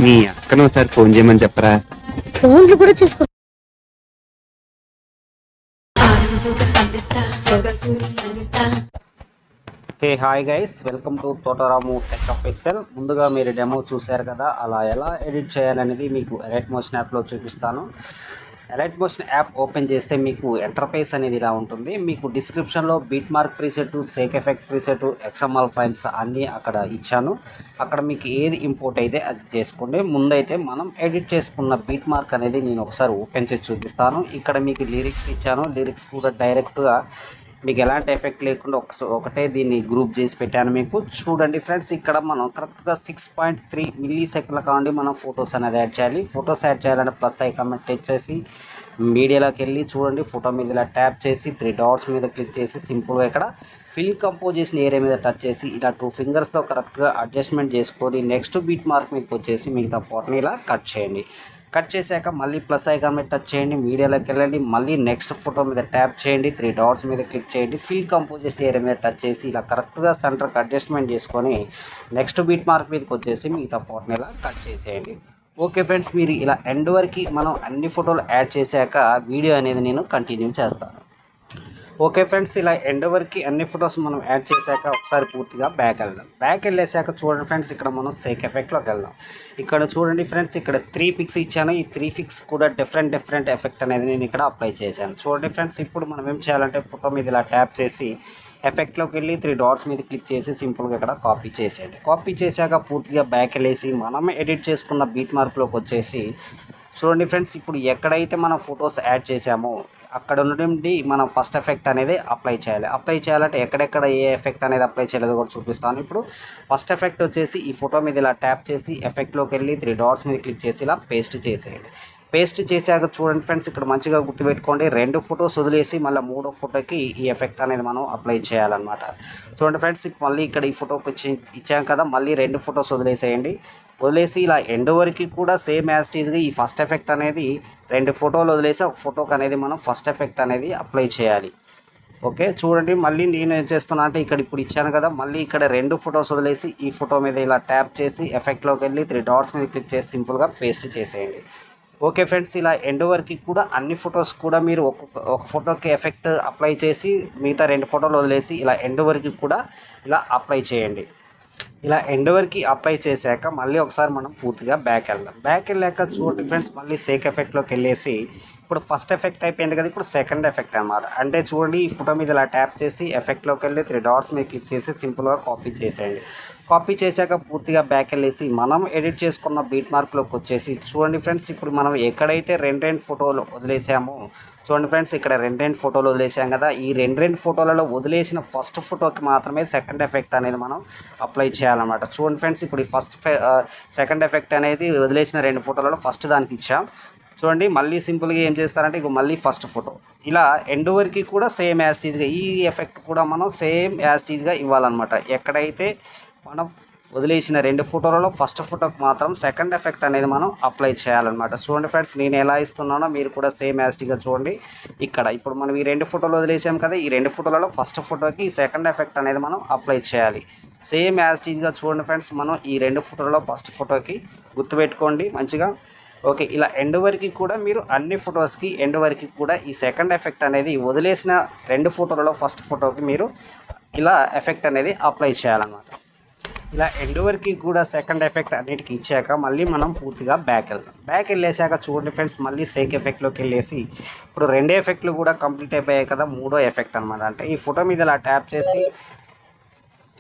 మీ అక్కను ఒకసారి ఫోన్ చేయమని చెప్పరా. ఫోన్లు కూడా చేసుకో. Hey hi guys, welcome to తోట రాము టెక్ ఆఫీషియల్. ముందుగా మీరు డెమో చూశారు కదా, అలా ఎలా ఎడిట్ చేయాలనేది మీకు అలైట్ మోషన్ యాప్లో చూపిస్తాను. అలైట్ మోషన్ యాప్ ఓపెన్ చేస్తే మీకు ఇంటర్ఫేస్ అనేది ఇలా ఉంటుంది. మీకు డిస్క్రిప్షన్లో beat mark preset, sake effect preset, XML files అన్నీ అక్కడ ఇచ్చాను. అక్కడ మీకు ఏది ఇంపోర్ట్ అయితే అది చేసుకోండి. ముందైతే మనం ఎడిట్ చేసుకున్న బీట్ మార్క్ అనేది నేను ఒకసారి ఓపెన్ చేసి చూపిస్తాను. ఇక్కడ మీకు లిరిక్స్ ఇచ్చాను. లిరిక్స్ కూడా డైరెక్ట్గా మీకు ఎలాంటి ఎఫెక్ట్ లేకుండా ఒకటే దీన్ని గ్రూప్ చేసి పెట్టాను. మీకు చూడండి ఫ్రెండ్స్, ఇక్కడ మనం కరెక్ట్గా 6.3 మిల్లీ సెకండ్ల కావండి మనం ఫొటోస్ అనేది యాడ్ చేయాలి. ఫొటోస్ యాడ్ చేయాలంటే ప్లస్ ఐకాన్ టచ్ చేసి మీడియాలోకి వెళ్ళి చూడండి, ఫోటో మీద ఇలా ట్యాప్ చేసి 3 డాట్స్ మీద క్లిక్ చేసి సింపుల్గా ఇక్కడ ఫిల్ కంపోజిషన్ ఏరియా మీద టచ్ చేసి ఇలా 2 ఫింగర్స్తో కరెక్ట్గా అడ్జస్ట్మెంట్ చేసుకొని నెక్స్ట్ బీట్ మార్క్ మీదకి వచ్చేసి మిగతా పార్ట్ని ఇలా కట్ చేయండి. కట్ చేశాక మళ్ళీ ప్లస్ ఐకాన్ మీద టచ్ చేయండి, మీడియాలోకి వెళ్ళండి, మళ్ళీ నెక్స్ట్ ఫోటో మీద ట్యాప్ చేయండి, 3 డాట్స్ మీద క్లిక్ చేయండి, ఫిల్ కంపోజిషన్ ఏరియా మీద టచ్ చేసి ఇలా కరెక్ట్గా సెంటర్కి అడ్జస్ట్మెంట్ చేసుకొని నెక్స్ట్ బీట్ మార్క్ మీదకి వచ్చేసి మిగతా పార్ట్ని ఇలా కట్ చేసేయండి. ఓకే ఫ్రెండ్స్, మీరు ఇలా ఎండ్ వరకు మనం అన్ని ఫోటోలు యాడ్ చేశాక వీడియో అనేది నేను కంటిన్యూ చేస్తాను. ఓకే ఫ్రెండ్స్, ఇలా ఎండ్ వరకు అన్ని ఫొటోస్ మనం యాడ్ చేశాక ఒకసారి పూర్తిగా బ్యాక్ వెళ్దాం. బ్యాక్ వెళ్ళేసాక చూడండి ఫ్రెండ్స్, ఇక్కడ మనం సేక్ ఎఫెక్ట్లోకి వెళ్దాం. ఇక్కడ చూడండి ఫ్రెండ్స్, ఇక్కడ 3 పిక్స్ ఇచ్చాను. ఈ 3 పిక్స్ కూడా డిఫరెంట్ ఎఫెక్ట్ అనేది నేను ఇక్కడ అప్లై చేశాను. చూడండి ఫ్రెండ్స్, ఇప్పుడు మనం ఏం చేయాలంటే ఫోటో మీద ఇలా ట్యాప్ చేసి ఎఫెక్ట్లోకి వెళ్ళి 3 డాట్స్ మీద క్లిక్ చేసి సింపుల్గా ఇక్కడ కాపీ చేసేయండి. కాపీ చేశాక పూర్తిగా బ్యాక్ వెళ్ళేసి మనం ఎడిట్ చేసుకున్న బీట్ మార్క్లోకి వచ్చేసి చూడండి ఫ్రెండ్స్, ఇప్పుడు ఎక్కడైతే మనం ఫొటోస్ యాడ్ చేసామో అక్కడ నుండి మనం ఫస్ట్ ఎఫెక్ట్ అనేది అప్లై చేయాలి. అప్లై చేయాలంటే ఎక్కడెక్కడ ఏ ఎఫెక్ట్ అనేది అప్లై చేయలేదో కూడా చూపిస్తాను. ఇప్పుడు ఫస్ట్ ఎఫెక్ట్ వచ్చేసి ఈ ఫోటో మీద ఇలా ట్యాప్ చేసి ఎఫెక్ట్లోకి వెళ్ళి 3 డాట్స్ మీద క్లిక్ చేసి ఇలా పేస్ట్ చేసేయండి. పేస్ట్ చేశాక చూడండి ఫ్రెండ్స్, ఇక్కడ మంచిగా గుర్తుపెట్టుకోండి, 2 ఫొటోస్ వదిలేసి మళ్ళీ 3వ ఫోటోకి ఈ ఎఫెక్ట్ అనేది మనం అప్లై చేయాలన్నమాట. చూడండి ఫ్రెండ్స్, మళ్ళీ ఇక్కడ ఈ ఫోటోకి ఇచ్చాం కదా, మళ్ళీ 2 ఫొటోస్ వదిలేసేయండి. వదిలేసి ఇలా ఎండ్ వరకు కూడా సేమ్ యాజ్ టీజ్గా ఈ ఫస్ట్ ఎఫెక్ట్ అనేది 2 ఫోటోలు వదిలేసి ఒక ఫోటోకి అనేది మనం ఫస్ట్ ఎఫెక్ట్ అనేది అప్లై చేయాలి. ఓకే, చూడండి మళ్ళీ నేను ఏం చేస్తున్నా అంటే ఇక్కడ ఇప్పుడు ఇచ్చాను కదా, మళ్ళీ ఇక్కడ 2 ఫొటోస్ వదిలేసి ఈ ఫోటో మీద ఇలా ట్యాప్ చేసి ఎఫెక్ట్లోకి వెళ్ళి 3 డాట్స్ మీద క్లిక్ చేసి సింపుల్గా పేస్ట్ చేసేయండి. ఓకే ఫ్రెండ్స్, ఇలా ఎండ్ వరకు కూడా అన్ని ఫొటోస్ కూడా మీరు ఒక ఫోటోకి ఎఫెక్ట్ అప్లై చేసి మిగతా 2 ఫోటోలు వదిలేసి ఇలా ఎండ్ వరకు కూడా ఇలా అప్లై చేయండి. ఇలా ఎండ్ వరకు అప్లై చేశాక మళ్ళీ ఒకసారి మనం పూర్తిగా బ్యాక్ వెళ్దాం. బ్యాక్ వెళ్ళాక చూడండి ఫ్రెండ్స్, మళ్ళీ సేక్ ఎఫెక్ట్లోకి వెళ్ళేసి ఇప్పుడు ఫస్ట్ ఎఫెక్ట్ అయిపోయింది కదా, ఇప్పుడు సెకండ్ ఎఫెక్ట్ అనమాట. అంటే చూడండి, ఈ ఫోటో మీద ఇలా ట్యాప్ చేసి ఎఫెక్ట్లోకి వెళ్ళి 3 డాట్స్ మీద క్లిక్ చేసి సింపుల్గా కాపీ చేసేయండి. కాపీ చేశాక పూర్తిగా బ్యాక్ వెళ్ళేసి మనం ఎడిట్ చేసుకున్న బీట్ మార్క్లోకి వచ్చేసి చూడండి ఫ్రెండ్స్, ఇప్పుడు మనం ఎక్కడైతే 2 ఫోటోలు వదిలేసామో చూడండి ఫ్రెండ్స్, ఇక్కడ 2 ఫోటోలు వదిలేసాం కదా, ఈ 2 ఫోటోలలో వదిలేసిన ఫస్ట్ ఫోటోకి మాత్రమే సెకండ్ ఎఫెక్ట్ అనేది మనం అప్లై చేయాలన్నమాట. చూడండి ఫ్రెండ్స్, ఇప్పుడు ఈ సెకండ్ ఎఫెక్ట్ అనేది వదిలేసిన 2 ఫోటోలలో ఫస్ట్ దానికి ఇచ్చాం. చూడండి, మళ్ళీ సింపుల్గా ఏం చేస్తారంటే ఇక మళ్ళీ ఫస్ట్ ఫోటో ఇలా ఎండ్ వరకు కూడా సేమ్ యాజ్ టీజ్గా ఈ ఎఫెక్ట్ కూడా మనం సేమ్ యాజ్ టీజ్గా ఇవ్వాలన్నమాట. ఎక్కడైతే మనం వదిలేసిన 2 ఫోటోలలో ఫస్ట్ ఫోటోకి మాత్రం సెకండ్ ఎఫెక్ట్ అనేది మనం అప్లై చేయాలన్నమాట. చూడండి ఫ్రెండ్స్, నేను ఎలా ఇస్తున్నానో మీరు కూడా సేమ్ యాస్టీగా చూడండి. ఇక్కడ ఇప్పుడు మనం ఈ 2 ఫోటోలు వదిలేసాం కదా, ఈ 2 ఫోటోలలో ఫస్ట్ ఫోటోకి సెకండ్ ఎఫెక్ట్ అనేది మనం అప్లై చేయాలి. సేమ్ యాస్టీగా చూడండి ఫ్రెండ్స్, మనం ఈ 2 ఫోటోలలో ఫస్ట్ ఫోటోకి గుర్తుపెట్టుకోండి మంచిగా. ఓకే, ఇలా ఎండ్ వరకు కూడా మీరు అన్ని ఫొటోస్కి ఎండ్ వరకు కూడా ఈ సెకండ్ ఎఫెక్ట్ అనేది వదిలేసిన 2 ఫోటోలలో ఫస్ట్ ఫోటోకి మీరు ఇలా ఎఫెక్ట్ అనేది అప్లై చేయాలన్నమాట. ఇలా ఎండ్ వరకు కూడా సెకండ్ ఎఫెక్ట్ అన్నిటికి ఇచ్చాక మళ్ళీ మనం పూర్తిగా బ్యాక్ వెళ్దాం. బ్యాక్ వెళ్ళేసాక చూడండి ఫ్రెండ్స్, మళ్ళీ సేక్ ఎఫెక్ట్లోకి వెళ్ళేసి ఇప్పుడు 2 ఎఫెక్ట్లు కూడా కంప్లీట్ అయిపోయాయి కదా, 3వ ఎఫెక్ట్ అనమాట. అంటే ఈ ఫోటో మీద ఇలా ట్యాప్ చేసి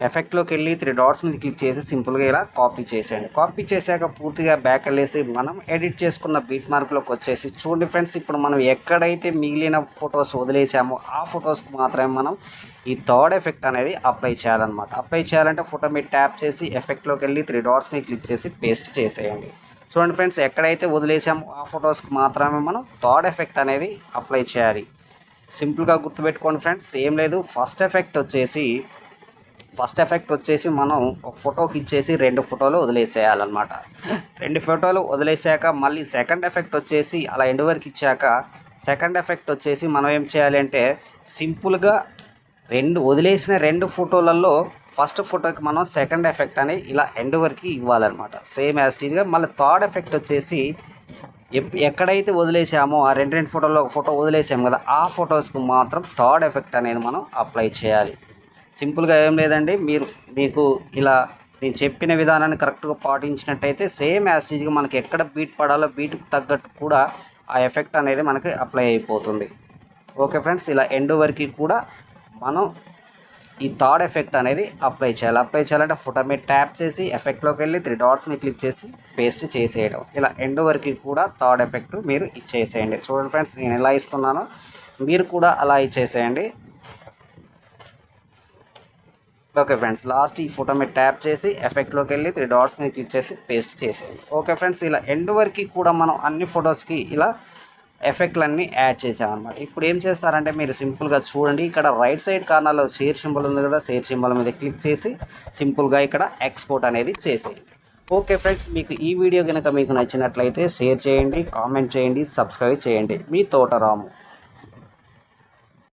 ఎఫెక్ట్లోకి వెళ్ళి 3 డాట్స్ మీద క్లిక్ చేసి సింపుల్గా ఇలా కాపీ చేసేయండి. కాపీ చేశాక పూర్తిగా బ్యాక్ వెళ్ళేసి మనం ఎడిట్ చేసుకున్న బీట్ మార్క్లోకి వచ్చేసి చూడండి ఫ్రెండ్స్, ఇప్పుడు మనం ఎక్కడైతే మిగిలిన ఫొటోస్ వదిలేసామో ఆ ఫొటోస్కి మాత్రమే మనం ఈ థర్డ్ ఎఫెక్ట్ అనేది అప్లై చేయాలన్నమాట. అప్లై చేయాలంటే ఫోటో మీద ట్యాప్ చేసి ఎఫెక్ట్లోకి వెళ్ళి 3 డాట్స్ మీద క్లిక్ చేసి పేస్ట్ చేసేయండి. చూడండి ఫ్రెండ్స్, ఎక్కడైతే వదిలేసామో ఆ ఫొటోస్కి మాత్రమే మనం థర్డ్ ఎఫెక్ట్ అనేది అప్లై చేయాలి. సింపుల్గా గుర్తుపెట్టుకోండి ఫ్రెండ్స్, ఏం లేదు. ఫస్ట్ ఎఫెక్ట్ వచ్చేసి మనం ఒక ఫోటోకి ఇచ్చేసి 2 ఫోటోలు వదిలేసేయాలన్నమాట. 2 ఫోటోలు వదిలేసాక మళ్ళీ సెకండ్ ఎఫెక్ట్ వచ్చేసి అలా ఎండ్ వరకు ఇచ్చాక సెకండ్ ఎఫెక్ట్ వచ్చేసి మనం ఏం చేయాలి అంటే సింపుల్గా వదిలేసిన 2 ఫోటోలలో ఫస్ట్ ఫోటోకి మనం సెకండ్ ఎఫెక్ట్ అని ఇలా ఎండ్ వరకు ఇవ్వాలన్నమాట. Same as టీజ్గా. మళ్ళీ థర్డ్ ఎఫెక్ట్ వచ్చేసి ఎక్కడైతే వదిలేసామో ఆ రెండు ఫోటోలో ఒక ఫోటో వదిలేసాము కదా, ఆ ఫొటోస్కి మాత్రం థర్డ్ ఎఫెక్ట్ అనేది మనం అప్లై చేయాలి. సింపుల్గా ఏం లేదండి, మీకు ఇలా నేను చెప్పిన విధానాన్ని కరెక్ట్గా పాటించినట్టయితే సేమ్ యాజ్ టీజ్గా మనకి ఎక్కడ బీట్ పడాలో బీట్కి తగ్గట్టు కూడా ఆ ఎఫెక్ట్ అనేది మనకి అప్లై అయిపోతుంది. ఓకే ఫ్రెండ్స్, ఇలా ఎండ్ వరకు కూడా మనం ఈ థర్డ్ ఎఫెక్ట్ అనేది అప్లై చేయాలి. అప్లై చేయాలంటే ఫోటో మీద ట్యాప్ చేసి ఎఫెక్ట్లోకి వెళ్ళి 3 డాట్స్ని క్లిక్ చేసి పేస్ట్ చేసేయడం. ఇలా ఎండ్ వరకు కూడా థర్డ్ ఎఫెక్ట్ మీరు ఇచ్చేసేయండి. చూడండి ఫ్రెండ్స్, నేను ఎలా ఇస్తున్నానో మీరు కూడా అలా ఇచ్చేసేయండి. ఓకే ఫ్రెండ్స్, లాస్ట్ ఈ ఫోటో మీద ట్యాప్ చేసి ఎఫెక్ట్లోకి వెళ్ళి 3 డాట్స్ని క్లిక్ చేసి పేస్ట్ చేసేయండి. ఓకే ఫ్రెండ్స్, ఇలా ఎండ్ వరకు కూడా మనం అన్ని ఫొటోస్కి ఇలా ఎఫెక్ట్లన్నీ యాడ్ చేసామన్నమాట. ఇప్పుడు ఏం చేస్తారంటే మీరు సింపుల్గా చూడండి, ఇక్కడ రైట్ సైడ్ కార్నర్లో షేర్ సింబల్ ఉంది కదా, షేర్ సింబల్ మీద క్లిక్ చేసి సింపుల్గా ఇక్కడ ఎక్స్పోర్ట్ అనేది చేసేయండి. ఓకే ఫ్రెండ్స్, మీకు ఈ వీడియో కనుక మీకు నచ్చినట్లయితే షేర్ చేయండి, కామెంట్ చేయండి, సబ్స్క్రైబ్ చేయండి. మీ తోట రాము.